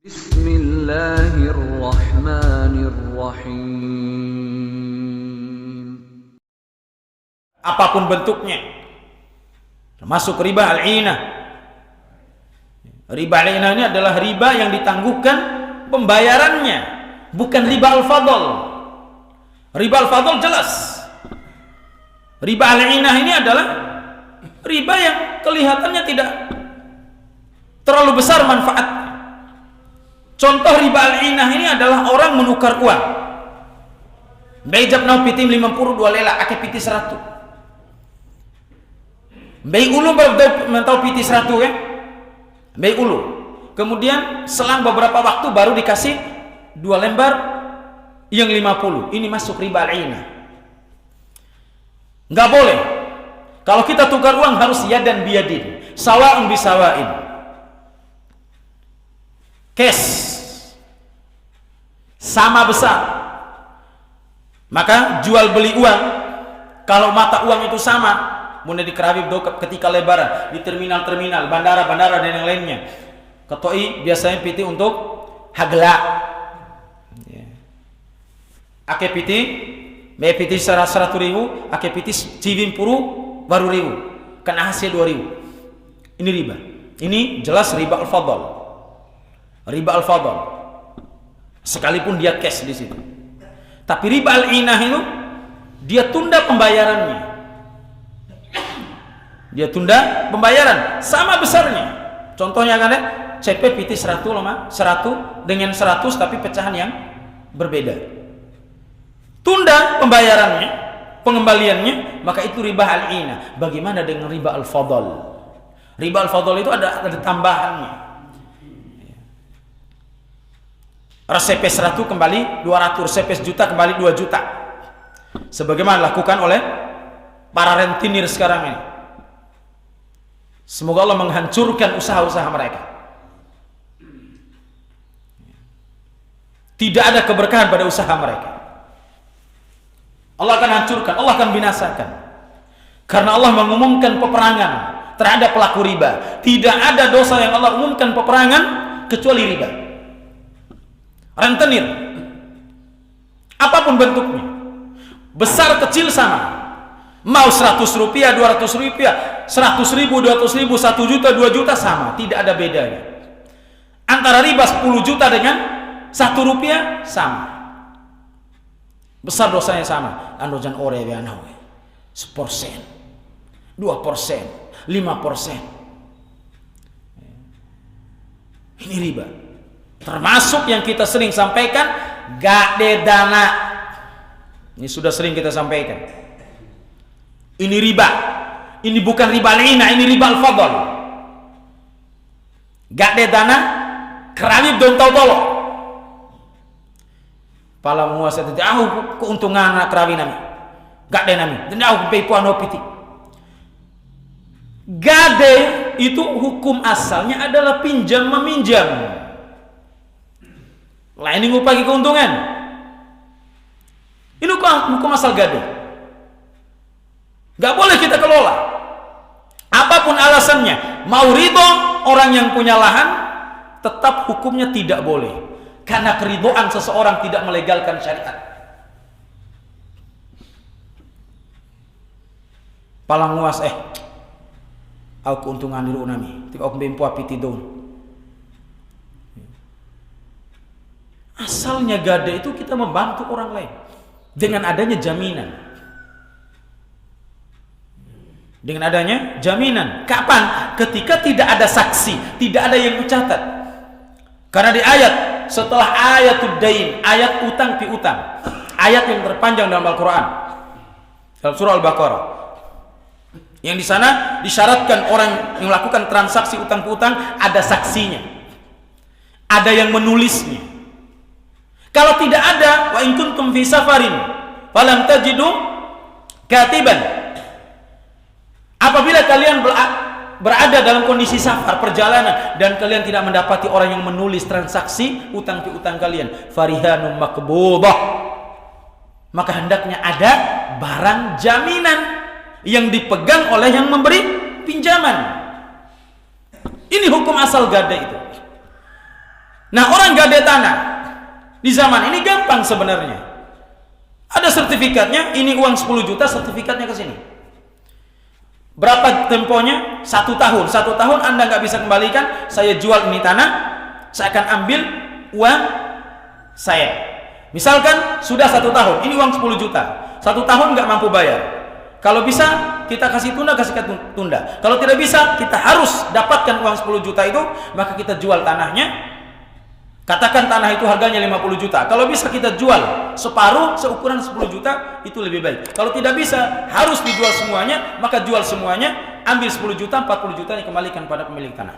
Bismillahirrahmanirrahim. Apapun bentuknya, termasuk riba al-'inah. Riba al-'inah ini adalah riba yang ditangguhkan pembayarannya, bukan riba al-fadl. Riba al-fadl jelas. Riba al-'inah ini adalah riba yang kelihatannya tidak terlalu besar manfaatnya. Contoh riba al-'inah ini adalah orang menukar uang. Bejab nau pitim 52 lela ake piti 100. Bei ulu mentau piti 100 ya. Bei ulu. Kemudian selang beberapa waktu baru dikasih 2 lembar yang 50. Ini masuk riba al-'inah. Enggak boleh. Kalau kita tukar uang harus yadan biyadin, sawa'un bisawa'in. Cash sama besar, maka jual beli uang kalau mata uang itu sama, mulai di kerawib ketika lebaran, di terminal-terminal, bandara-bandara dan yang lainnya, ketoi biasanya piti untuk hagla, ake piti me piti 100.000, ake piti civim puru baru ribu, kena hasil 2.000. Ini riba. Ini jelas riba al-fadl. Riba al-fadl. Sekalipun dia cash di situ. Tapi riba al-'inah itu dia tunda pembayarannya. Dia tunda pembayaran sama besarnya. Contohnya kan ya, CP PT 100 loh, 100 dengan 100 tapi pecahan yang berbeda. Tunda pembayarannya, pengembaliannya, maka itu riba al-'inah. Bagaimana dengan riba al-fadl? Riba al-fadl itu ada tambahannya. CP 100 kembali 200, CP juta kembali 2 juta. Sebagaimana dilakukan oleh para rentenir sekarang ini. Semoga Allah menghancurkan usaha-usaha mereka. Tidak ada keberkahan pada usaha mereka. Allah akan hancurkan, Allah akan binasakan. Karena Allah mengumumkan peperangan terhadap pelaku riba. Tidak ada dosa yang Allah umumkan peperangan kecuali riba. Rentenir, apapun bentuknya, besar kecil sama, mau 100 rupiah, 200 rupiah, 100.000, 200.000, 1 juta, 2 juta sama, tidak ada bedanya. Antara riba 10 juta dengan 1 rupiah sama, besar dosanya sama. Anojan ore bianau 1%, 2%, 5%. Ini riba. Termasuk yang kita sering sampaikan, gade dana. Ini sudah sering kita sampaikan. Ini riba. Ini bukan riba al-'inah, ini riba al-fadl. Gade dana, keramib don tau tolo. Pala muasa tadi, keuntungan anak kerawi nami. Gade nami, dan aku peipuan opiti. Gade itu hukum asalnya adalah pinjam meminjam. Lah ini ngupagi keuntungan. Ini hukum asal gade. Gak boleh kita kelola. Apapun alasannya, mau ridho orang yang punya lahan, tetap hukumnya tidak boleh. Karena keridhaan seseorang tidak melegalkan syariat. Palang nguas aku keuntungan di nami, tika aku bempo api tidung. Asalnya gade itu kita membantu orang lain dengan adanya jaminan. Dengan adanya jaminan. Kapan? Ketika tidak ada saksi, tidak ada yang mencatat. Karena di ayat setelah ayatud dain, ayat utang piutang, ayat yang terpanjang dalam Al-Quran, dalam surah Al-Baqarah, yang di sana disyaratkan orang yang melakukan transaksi utang piutang ada saksinya, ada yang menulisnya. Kalau tidak ada, wa in kuntum fi safarin falam tajidu katiban. Apabila kalian berada dalam kondisi safar, perjalanan, dan kalian tidak mendapati orang yang menulis transaksi utang piutang kalian, farihanum maqbudah, maka hendaknya ada barang jaminan yang dipegang oleh yang memberi pinjaman. Ini hukum asal gade itu. Nah, orang gade tanah di zaman ini gampang sebenarnya. Ada sertifikatnya, ini uang 10 juta, sertifikatnya ke sini. Berapa temponya? 1 tahun. 1 tahun Anda nggak bisa kembalikan, saya jual ini tanah, saya akan ambil uang saya. Misalkan sudah 1 tahun, ini uang 10 juta. 1 tahun nggak mampu bayar. Kalau bisa, kita kasih tunda, tunda. Kalau tidak bisa, kita harus dapatkan uang 10 juta itu, maka kita jual tanahnya. Katakan tanah itu harganya 50 juta. Kalau bisa kita jual separuh, seukuran 10 juta, itu lebih baik. Kalau tidak bisa, harus dijual semuanya, maka jual semuanya, ambil 10 juta, 40 juta dikembalikan pada pemilik tanah.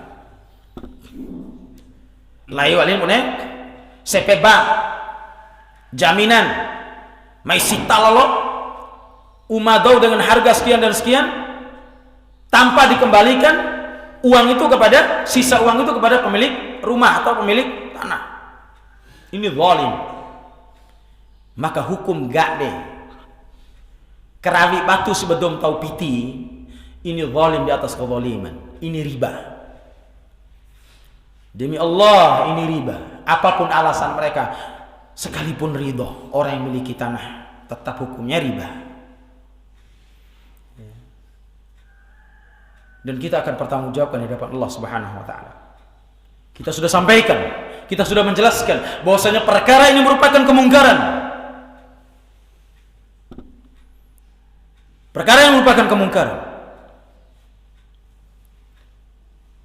Layu alim punya CP Bank, jaminan, mai sita lolo, umadau dengan harga sekian dan sekian, tanpa dikembalikan uang itu kepada, sisa uang itu kepada pemilik rumah atau pemilik tanah. Ini zalim. Maka hukum gak deh. Kerawi batu sebedom tau piti, ini zalim di atas kezaliman. Ini riba. Demi Allah, ini riba. Apapun alasan mereka, sekalipun ridho orang yang memiliki tanah, tetap hukumnya riba. Dan kita akan bertanggungjawabkan di hadapan Allah Subhanahu wa taala. Kita sudah sampaikan, kita sudah menjelaskan bahwasanya perkara ini merupakan kemungkaran. Perkara yang merupakan kemungkaran.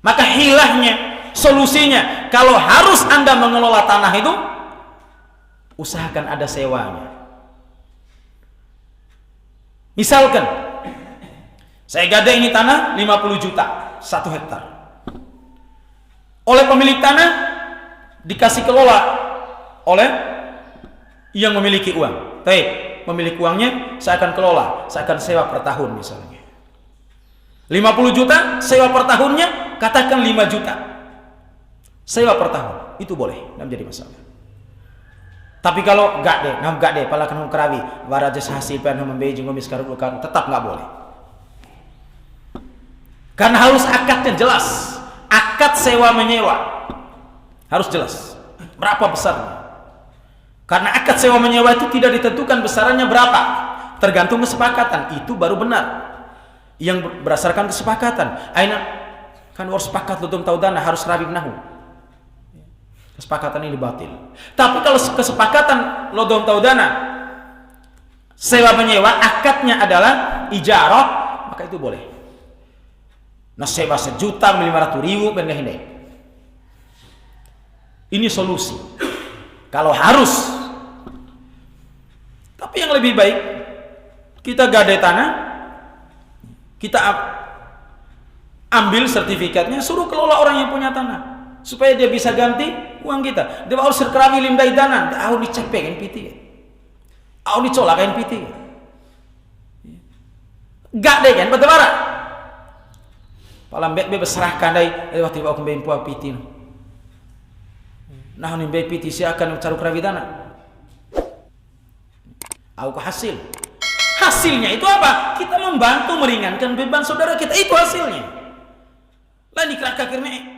Maka hilahnya, solusinya, kalau harus Anda mengelola tanah itu, usahakan ada sewanya. Misalkan saya gade ini tanah 50 juta 1 hektar. Oleh pemilik tanah dikasih kelola oleh yang memiliki uang. Baik, pemilik uangnya saya akan kelola, saya akan sewa per tahun misalnya. 50 juta sewa per tahunnya, katakan 5 juta. Sewa per tahun, itu boleh, tidak menjadi masalah. Tapi kalau gak deh, pala kan kerawi, warajas hasil pen membeji ngomis karukan, tetap nggak boleh. Karena harus akadnya jelas. Akad sewa menyewa harus jelas berapa besarnya. Karena akad sewa menyewa itu tidak ditentukan besarannya berapa, tergantung kesepakatan. Itu baru benar yang berdasarkan kesepakatan. Aina kan harus sepakat lutum tahu dana harus rabi nahu. Kesepakatan ini batil. Tapi kalau kesepakatan lodom tahu dana sewa menyewa, akadnya adalah ijarah, maka itu boleh. Nah, sewa 1.500.000 benda-benda. Ini solusi. Kalau harus. Tapi yang lebih baik, kita gade tanah, kita ambil sertifikatnya, suruh kelola orang yang punya tanah, supaya dia bisa ganti uang kita. Dia harus serkerawi limdai dana, dia harus dicepek kan piti, harus dicolak kan piti. Gade kan, betul bara. Palam be berserahkan dari waktu aku main puak piti. Nah, ni be piti si akan cari kerawidana. Aku hasil. Hasilnya itu apa? Kita membantu meringankan beban saudara kita, itu hasilnya. Lah ni kerak akhirnya